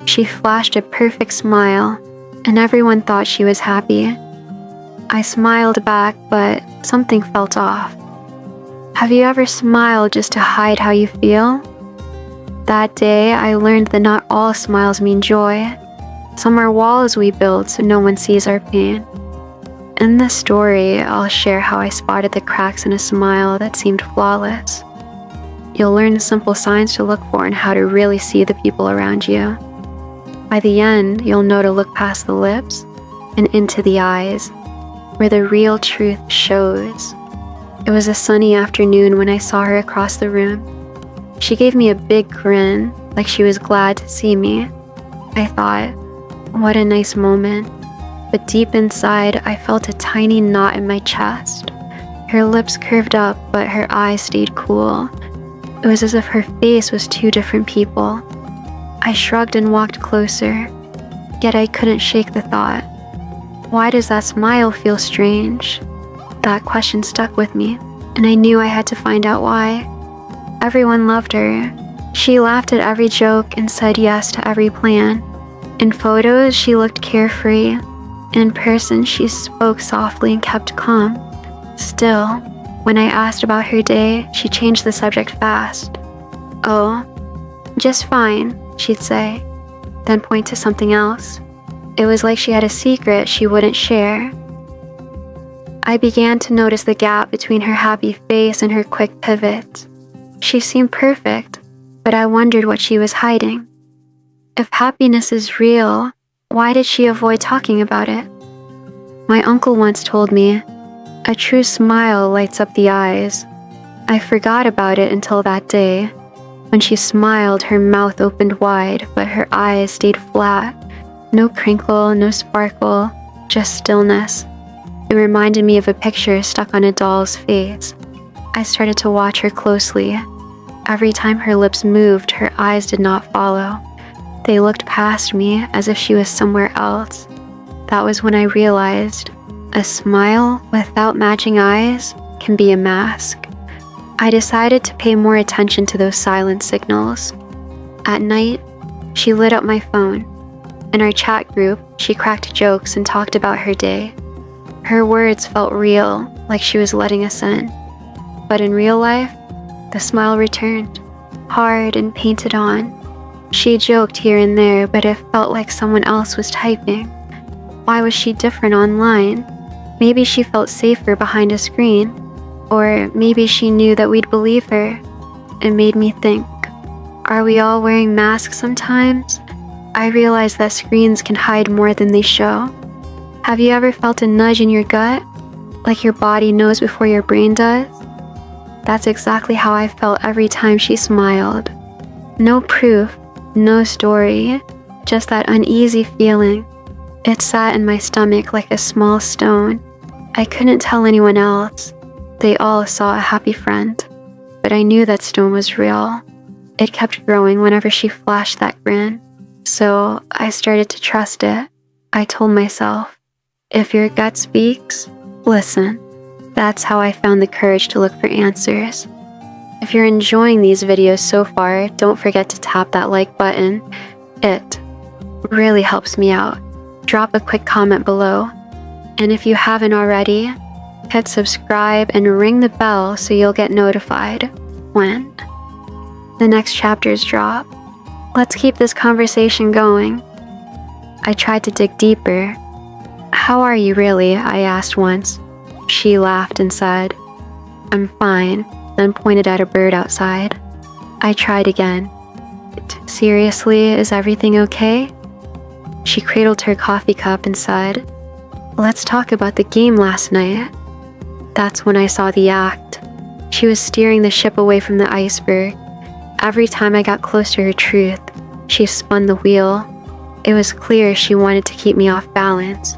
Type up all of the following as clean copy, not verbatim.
She flashed a perfect smile, and everyone thought she was happy. I smiled back, but something felt off. Have you ever smiled just to hide how you feel? That day, I learned that not all smiles mean joy. Some are walls we build so no one sees our pain. In this story, I'll share how I spotted the cracks in a smile that seemed flawless. You'll learn the simple signs to look for and how to really see the people around you. By the end, you'll know to look past the lips and into the eyes, where the real truth shows. It was a sunny afternoon when I saw her across the room. She gave me a big grin, like she was glad to see me. I thought, what a nice moment. But deep inside, I felt a tiny knot in my chest. Her lips curved up, but her eyes stayed cool. It was as if her face was two different people. I shrugged and walked closer, yet I couldn't shake the thought. Why does that smile feel strange? That question stuck with me, and I knew I had to find out why. Everyone loved her. She laughed at every joke and said yes to every plan. In photos, she looked carefree. In person, she spoke softly and kept calm. Still, when I asked about her day, she changed the subject fast. Oh, just fine, she'd say, then point to something else. It was like she had a secret she wouldn't share. I began to notice the gap between her happy face and her quick pivots. She seemed perfect, but I wondered what she was hiding. If happiness is real, why did she avoid talking about it? My uncle once told me, a true smile lights up the eyes. I forgot about it until that day. When she smiled, her mouth opened wide, but her eyes stayed flat. No crinkle, no sparkle, just stillness. It reminded me of a picture stuck on a doll's face. I started to watch her closely. Every time her lips moved, her eyes did not follow. They looked past me as if she was somewhere else. That was when I realized a smile without matching eyes can be a mask. I decided to pay more attention to those silent signals. At night, she lit up my phone. In our chat group, she cracked jokes and talked about her day. Her words felt real, like she was letting us in. But in real life, the smile returned, hard and painted on. She joked here and there, but it felt like someone else was typing. Why was she different online? Maybe she felt safer behind a screen. Or maybe she knew that we'd believe her. It made me think, are we all wearing masks sometimes? I realize that screens can hide more than they show. Have you ever felt a nudge in your gut? Like your body knows before your brain does? That's exactly how I felt every time she smiled. No proof, no story, just that uneasy feeling. It sat in my stomach like a small stone. I couldn't tell anyone else. They all saw a happy friend, but I knew that stone was real. It kept growing whenever she flashed that grin, so I started to trust it. I told myself, if your gut speaks, listen. That's how I found the courage to look for answers. If you're enjoying these videos so far, don't forget to tap that like button. It really helps me out. Drop a quick comment below. And if you haven't already, hit subscribe and ring the bell so you'll get notified when the next chapters drop. Let's keep this conversation going. I tried to dig deeper. How are you really? I asked once. She laughed and said, I'm fine, then pointed at a bird outside. I tried again. Seriously, is everything okay? She cradled her coffee cup and said, let's talk about the game last night. That's when I saw the act. She was steering the ship away from the iceberg. Every time I got close to her truth, she spun the wheel. It was clear she wanted to keep me off balance.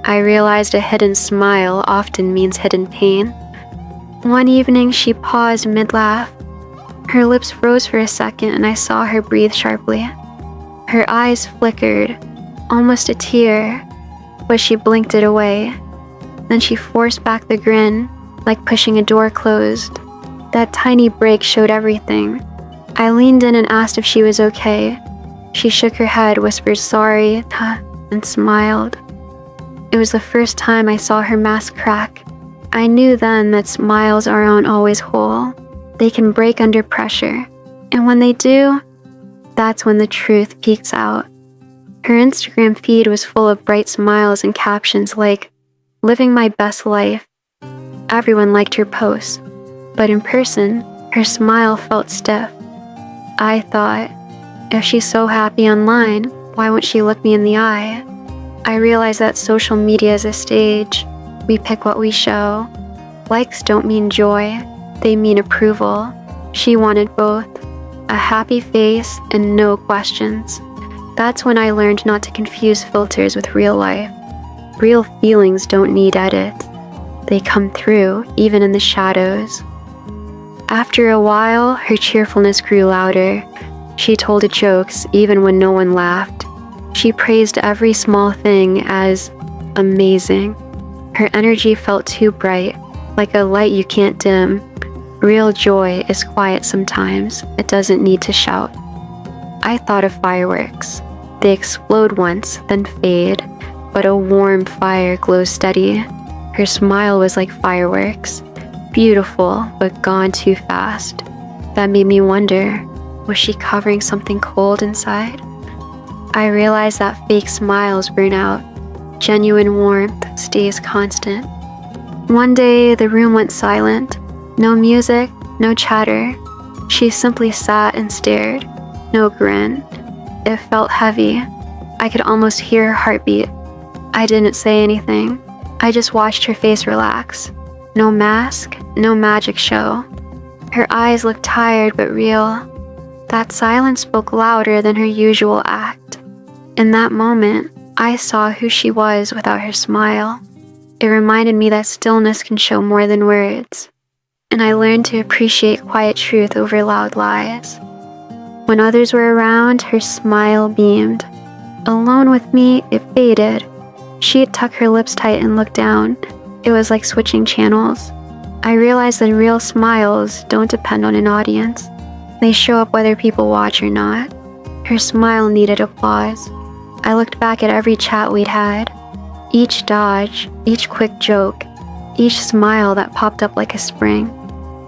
I realized a hidden smile often means hidden pain. One evening, she paused mid-laugh. Her lips froze for a second and I saw her breathe sharply. Her eyes flickered, almost a tear, but she blinked it away. Then she forced back the grin, like pushing a door closed. That tiny break showed everything. I leaned in and asked if she was okay. She shook her head, whispered sorry, and smiled. It was the first time I saw her mask crack. I knew then that smiles aren't always whole. They can break under pressure. And when they do, that's when the truth peeks out. Her Instagram feed was full of bright smiles and captions like, "Living my best life." Everyone liked her posts, but in person, her smile felt stiff. I thought, if she's so happy online, why won't she look me in the eye? I realized that social media is a stage. We pick what we show. Likes don't mean joy, they mean approval. She wanted both, a happy face and no questions. That's when I learned not to confuse filters with real life. Real feelings don't need edits. They come through, even in the shadows. After a while, her cheerfulness grew louder. She told jokes even when no one laughed. She praised every small thing as amazing. Her energy felt too bright, like a light you can't dim. Real joy is quiet sometimes. It doesn't need to shout. I thought of fireworks. They explode once, then fade, but a warm fire glows steady. Her smile was like fireworks, beautiful, but gone too fast. That made me wonder, was she covering something cold inside? I realized that fake smiles burn out. Genuine warmth stays constant. One day, the room went silent. No music, no chatter. She simply sat and stared. No grin. It felt heavy. I could almost hear her heartbeat. I didn't say anything. I just watched her face relax. No mask, no magic show. Her eyes looked tired but real. That silence spoke louder than her usual act. In that moment, I saw who she was without her smile. It reminded me that stillness can show more than words. And I learned to appreciate quiet truth over loud lies. When others were around, her smile beamed. Alone with me, it faded. She'd tuck her lips tight and look down. It was like switching channels. I realized that real smiles don't depend on an audience. They show up whether people watch or not. Her smile needed applause. I looked back at every chat we'd had. Each dodge, each quick joke, each smile that popped up like a spring.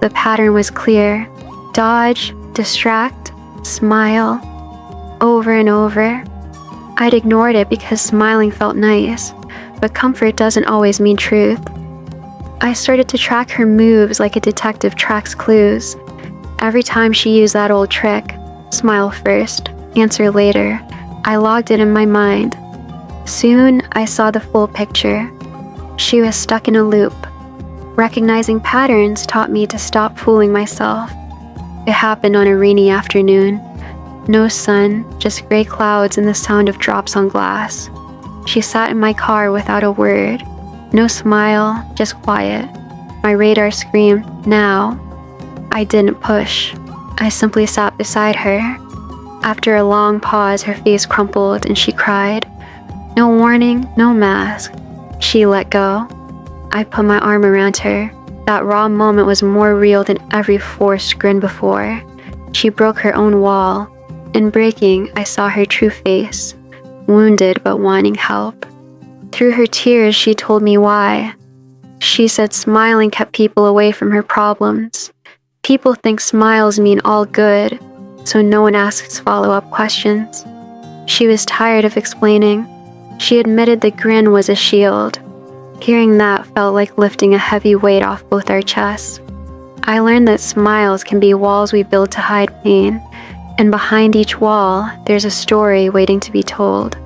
The pattern was clear. Dodge, distract, smile. Over and over. I'd ignored it because smiling felt nice, but comfort doesn't always mean truth. I started to track her moves like a detective tracks clues. Every time she used that old trick, smile first, answer later, I logged it in my mind. Soon, I saw the full picture. She was stuck in a loop. Recognizing patterns taught me to stop fooling myself. It happened on a rainy afternoon. No sun, just gray clouds and the sound of drops on glass. She sat in my car without a word. No smile, just quiet. My radar screamed, "Now." I didn't push. I simply sat beside her. After a long pause, her face crumpled and she cried. No warning, no mask. She let go. I put my arm around her. That raw moment was more real than every forced grin before. She broke her own wall. In breaking, I saw her true face, wounded but wanting help. Through her tears, she told me why. She said smiling kept people away from her problems. People think smiles mean all good, so no one asks follow-up questions. She was tired of explaining. She admitted the grin was a shield. Hearing that felt like lifting a heavy weight off both our chests. I learned that smiles can be walls we build to hide pain, and behind each wall, there's a story waiting to be told.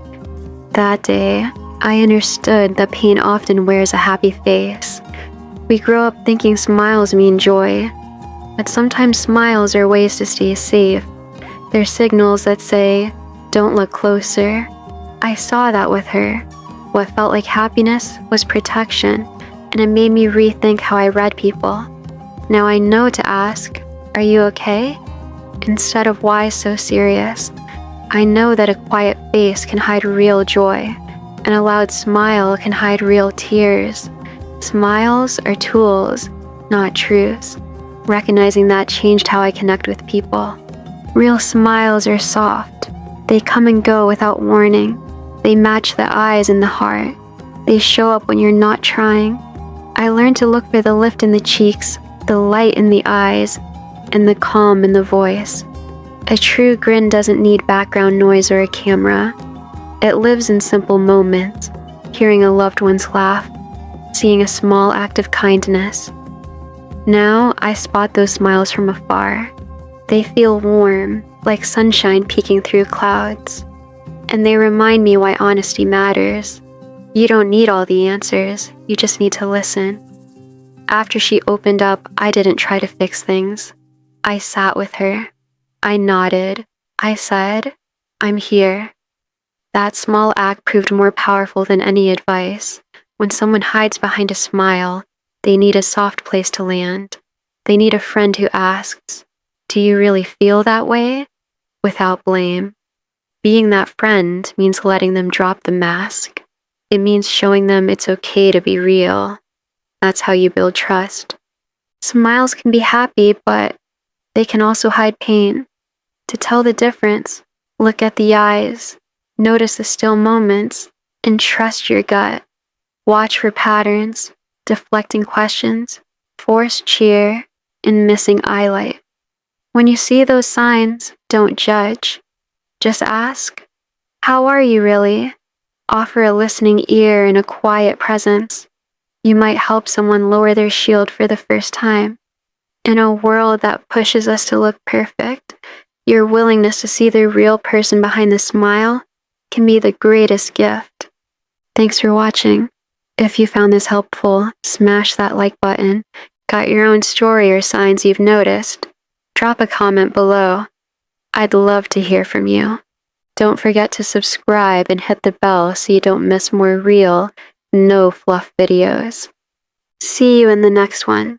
That day, I understood that pain often wears a happy face. We grow up thinking smiles mean joy, but sometimes smiles are ways to stay safe. They're signals that say, "Don't look closer." I saw that with her. What felt like happiness was protection, and it made me rethink how I read people. Now I know to ask, "Are you okay?" instead of "Why so serious?" I know that a quiet face can hide real joy, and a loud smile can hide real tears. Smiles are tools, not truths. Recognizing that changed how I connect with people. Real smiles are soft. They come and go without warning. They match the eyes and the heart. They show up when you're not trying. I learned to look for the lift in the cheeks, the light in the eyes, and the calm in the voice. A true grin doesn't need background noise or a camera. It lives in simple moments, hearing a loved one's laugh, seeing a small act of kindness. Now I spot those smiles from afar. They feel warm, like sunshine peeking through clouds. And they remind me why honesty matters. You don't need all the answers, you just need to listen. After she opened up, I didn't try to fix things. I sat with her. I nodded. I said, "I'm here." That small act proved more powerful than any advice. When someone hides behind a smile, they need a soft place to land. They need a friend who asks, "Do you really feel that way?" without blame. Being that friend means letting them drop the mask. It means showing them it's okay to be real. That's how you build trust. Smiles can be happy, but they can also hide pain. To tell the difference, look at the eyes, notice the still moments, and trust your gut. Watch for patterns, deflecting questions, forced cheer, and missing eyelight. When you see those signs, don't judge. Just ask, "How are you really?" Offer a listening ear and a quiet presence. You might help someone lower their shield for the first time. In a world that pushes us to look perfect, your willingness to see the real person behind the smile can be the greatest gift. Thanks for watching. If you found this helpful, smash that like button. Got your own story or signs you've noticed? Drop a comment below. I'd love to hear from you. Don't forget to subscribe and hit the bell so you don't miss more real, no fluff videos. See you in the next one.